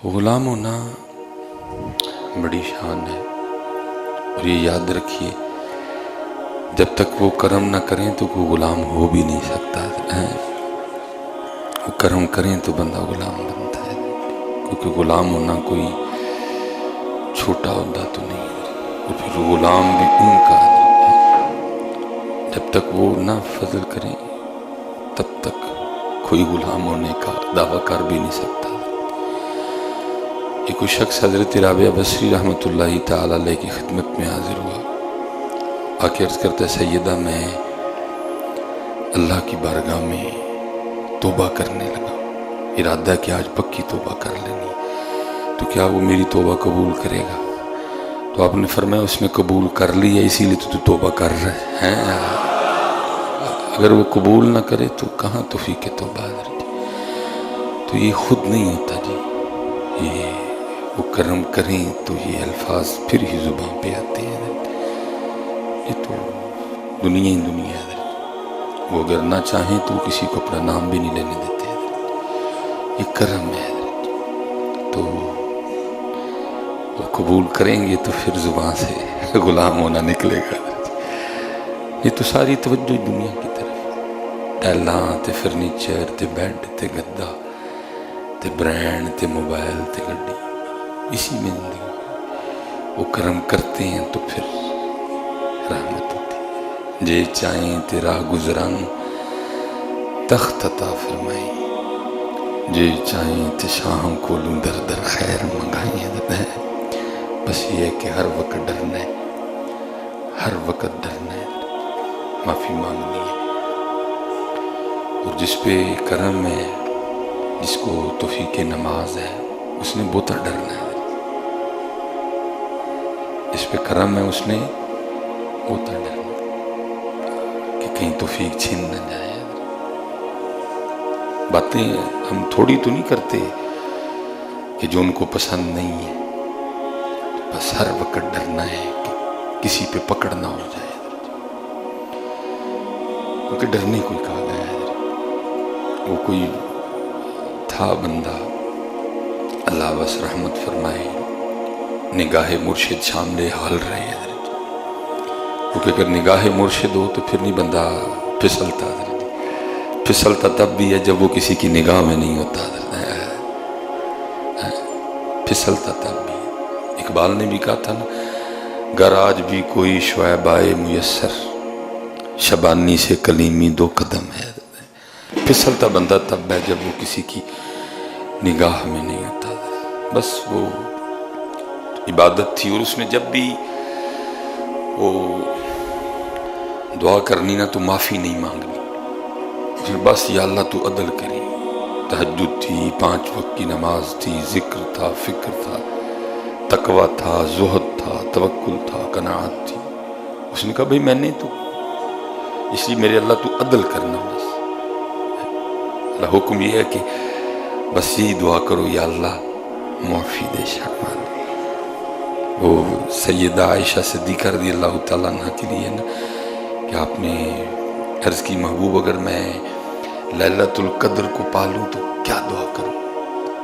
غلام ہونا بڑی شان ہے، اور یہ یاد رکھیے جب تک وہ کرم نہ کریں تو کوئی غلام ہو بھی نہیں سکتا ہے۔ وہ کرم کریں تو بندہ غلام بنتا ہے، کیونکہ غلام ہونا کوئی چھوٹا عہدہ تو نہیں ہے، اور پھر غلام بھی ان کا ہے۔ جب تک وہ نہ فضل کریں تب تک کوئی غلام ہونے کا دعویٰ کر بھی نہیں سکتا۔ یہ کوئی شخص حضرت رابعہ بصری رحمۃ اللہ تعالی علیہ کی خدمت میں حاضر ہوا، آ کے عرض کرتا ہے سیدہ میں اللہ کی بارگاہ میں توبہ کرنے لگا، ارادہ کہ آج پکی توبہ کر لینی، تو کیا وہ میری توبہ قبول کرے گا؟ تو آپ نے فرمایا اس نے قبول کر لی ہے، اسی لیے تو توبہ کر رہے ہیں، اگر وہ قبول نہ کرے تو کہاں توفیق توبہ حضرت۔ تو یہ خود نہیں ہوتا جی، یہ وہ کرم کریں تو یہ الفاظ پھر ہی زبان پہ آتے ہیں حضرت۔ یہ تو دنیا ہی دنیا ہے حضرت، وہ اگر نہ چاہیں تو کسی کو اپنا نام بھی نہیں لینے دیتے حضرت، یہ کرم ہے حضرت۔ تو وہ قبول کریں گے تو پھر زبان سے غلام ہونا نکلے گا حضرت۔ یہ تو ساری توجہ دنیا کی طرف، ٹیلاں تے فرنیچر تے بیڈ تے گدا تے برینڈ تے موبائل تے گڈی، اسی میں زندگی۔ وہ کرم کرتے ہیں تو پھر رحمت ہوتی ہے۔ جے چاہیں تے راہ گزران تخت عطا فرمائیں، جے چاہیں تے شاہوں کو لوں در در خیر منگائیں۔ بس یہ ہے کہ ہر وقت ڈرنا ہے، ہر وقت ڈرنا ہے، معافی مانگنی ہے، اور جس پہ کرم ہے، جس کو توفیق نماز ہے، اس نے بہت ڈرنا ہے۔ جس پہ کرم ہے اس نے بہت ڈرنا کہ کہیں توفیق چھن نہ جائے۔ باتیں ہم تھوڑی تو نہیں کرتے کہ جو ان کو پسند نہیں ہے، بس ہر وقت ڈرنا ہے کہ کسی پہ پکڑ نہ ہو جائے، کیونکہ ڈرنے کو ہی کہا گیا ہے۔ وہ کوئی تھا بندہ، اللہ بس رحمت فرمائے، نگاہ مرشد شاملے حال رہے حضرت، کیونکہ اگر نگاہ مرشد ہو تو پھر نہیں بندہ پھسلتا حضرت، پھسلتا تب بھی ہے جب وہ کسی کی نگاہ میں نہیں ہوتا حضرت، پھسلتا تب بھی۔ اقبال نے بھی کہا تھا نا، گر آج بھی کوئی شعیب آئے میسر، شبانی سے کلیمی دو قدم ہے۔ پھسلتا بندہ تب ہے جب وہ کسی کی نگاہ میں نہیں ہوتا۔ بس وہ عبادت تھی، اور اس نے جب بھی وہ دعا کرنی نا تو معافی نہیں مانگنی، پھر بس یا اللہ تو عدل کری۔ تہجد تھی، 5 وقت کی نماز تھی، ذکر تھا، فکر تھا، تقوی تھا، زہد تھا، توکل تھا، قناعت تھی۔ اس نے کہا بھئی میں نے تو، اس لیے میرے اللہ تو عدل کرنا بس۔ اللہ حکم یہ ہے کہ بس یہی دعا کرو، یا اللہ معافی دے شرمان۔ وہ سیدہ عائشہ صدیقہ رضی اللہ تعالیٰ عنہ کے لیے نا کہ آپ نے عرض کی محبوب اگر میں لیلۃ القدر کو پالوں تو کیا دعا کروں؟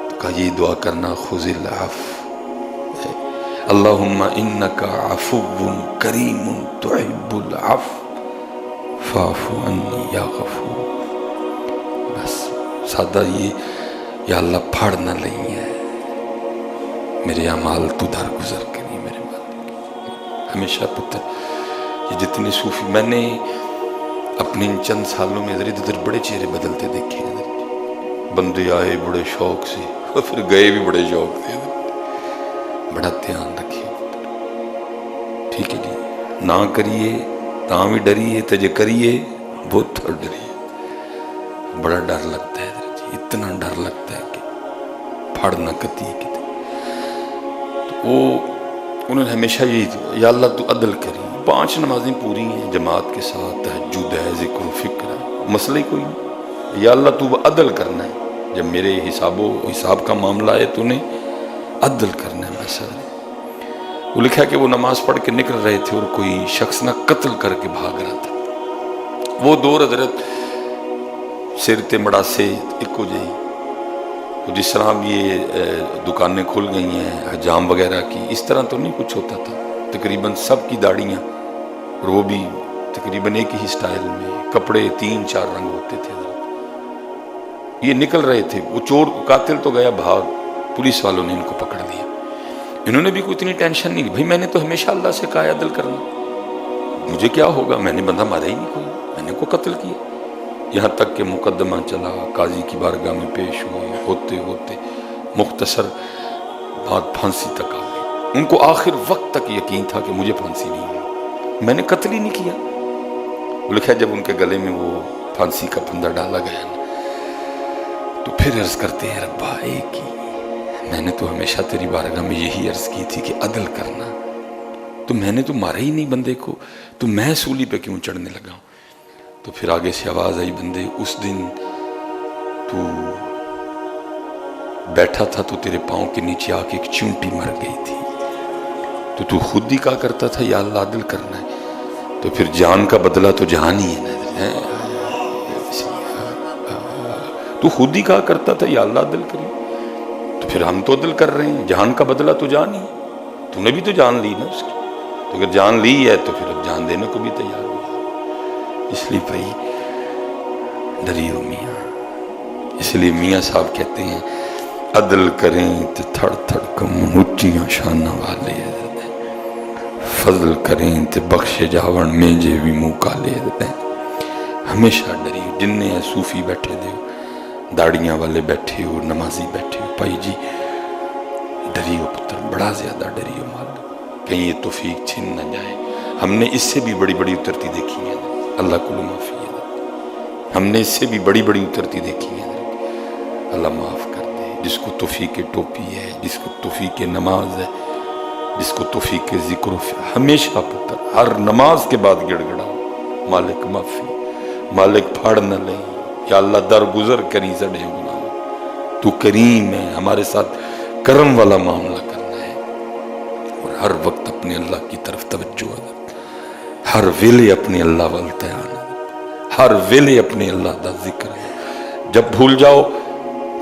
تو کہا یہ دعا کرنا، خذ العفو، اللہم انکا عفو کریم تحب العفو فاعف عنی یا غفور۔ بس سادہ یہ، یا اللہ پھاڑ نہ لیں ہے میرے اعمال تو درگزر کری میرے مالک۔ ہمیشہ پتہ یہ جتنے صوفی میں نے اپنے ان چند سالوں میں ادھر ادھر بڑے چہرے بدلتے دیکھے ہیں، بندے آئے بڑے شوق سے اور پھر گئے بھی بڑے شوق سے۔ بڑا دھیان رکھیے، ٹھیک ہے جی، نہ کریے تاں بھی ڈریے، تجھے کریے بہت ڈریے۔ بڑا ڈر لگتا ہے جی، اتنا ڈر لگتا ہے کہ پھاڑ نہ کتی ہے کتے۔ تو وہ انہوں نے ہمیشہ یہی یا اللہ تو عدل کری۔ 5 نمازیں پوری ہیں جماعت کے ساتھ، تہجد ہے، ذکر و فکر ہے، مسئلہ ہی کوئی نہیں، یا اللہ تو عدل کرنا ہے، جب میرے حساب کا معاملہ ہے تو نے عدل کرنا ہے مسئلہ۔ وہ لکھا کہ وہ نماز پڑھ کے نکل رہے تھے اور کوئی شخص نہ قتل کر کے بھاگ رہا تھا۔ وہ دور حضرت سر تے مڑا سے ایک ہو جائی، تو جس طرح اب یہ دکانیں کھل گئی ہیں حجام وغیرہ کی، اس طرح تو نہیں کچھ ہوتا تھا، تقریباً سب کی داڑیاں، اور وہ بھی تقریباً ایک ہی سٹائل میں، کپڑے 3-4 رنگ ہوتے تھے، یہ نکل رہے تھے۔ وہ چور قاتل تو گیا بھاگ، پولیس والوں نے ان کو پکڑ لیا۔ انہوں نے بھی کوئی اتنی ٹینشن نہیں لی، بھائی میں نے تو ہمیشہ اللہ سے کہا ہے عدل کرنا، مجھے کیا ہوگا، میں نے بندہ مارا ہی نہیں کوئی، میں نے کو قتل کیا۔ یہاں تک کہ مقدمہ چلا، قاضی کی بارگاہ میں پیش ہوئے، ہوتے ہوتے مختصر بات پھانسی تک آ گئی۔ ان کو آخر وقت تک یقین تھا کہ مجھے پھانسی نہیں ہوئی، میں نے قتل ہی نہیں کیا۔ وہ لکھا جب ان کے گلے میں وہ پھانسی کا پھندا ڈالا گیا نا، تو پھر عرض کرتے ہیں ربا ایک ہی، میں نے تو ہمیشہ تیری بارگاہ میں یہی عرض کی تھی کہ عدل کرنا، تو میں نے تو مارا ہی نہیں بندے کو، تو میں سولی پہ کیوں چڑھنے لگا ہوں؟ تو پھر آگے سے آواز آئی، بندے اس دن تو بیٹھا تھا تو تیرے پاؤں کے نیچے آ کے ایک چونٹی مر گئی تھی، تو خود ہی کہا کرتا تھا یا اللہ عدل کرنا ہے، تو پھر جان کا بدلہ تو جان ہی ہے نا، تو خود ہی کہا کرتا تھا یا اللہ عدل کری، تو پھر ہم تو عدل کر رہے ہیں، جان کا بدلہ تو جان ہی ہے، تو نے بھی تو جان لی نا اس کی، تو اگر جان لی ہے تو پھر اب جان دینے کو بھی تیار ہو۔ اس لیے بھائی ڈریو میاں، اس لیے میاں صاحب کہتے ہیں عدل کریں تو تھڑ تھڑ کم اونچیاں شانہ والے، فضل کریں تو بخش جاون میں جے بھی منہ کالے دیں۔ ہمیشہ ڈریو، جننے ہیں صوفی بیٹھے دے ہو، داڑیاں والے بیٹھے ہو، نمازی بیٹھے ہو، بھائی جی ڈریو پتر، بڑا زیادہ ڈریو مال، کہیں یہ توفیق چھن نہ جائے۔ ہم نے اس سے بھی بڑی بڑی اترتی دیکھی ہیں، اللہ کو معافی ہے، ہم نے اس سے بھی بڑی بڑی اترتی دیکھی ہے، اللہ معاف کر دے۔ جس کو توفیق ٹوپی ہے، جس کو توفیق نماز ہے، جس کو توفیق ذکر و ہمیشہ پتر ہر نماز کے بعد گڑ گڑاؤ، مالک معافی، مالک پھاڑ نہ لیں، یا اللہ درگزر کری سڑے گناہ، تو کریم ہے، ہمارے ساتھ کرم والا معاملہ کرنا ہے، اور ہر وقت اپنے اللہ کی طرف توجہ ہے، ہر ویلے اپنے اللہ والتیان ہے، ہر ویلے اپنے اللہ دا ذکر ہے۔ جب بھول جاؤ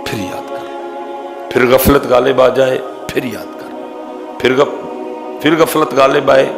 پھر یاد کر، پھر غفلت غالب آ جائے پھر یاد کر، پھر غفلت غالب آئے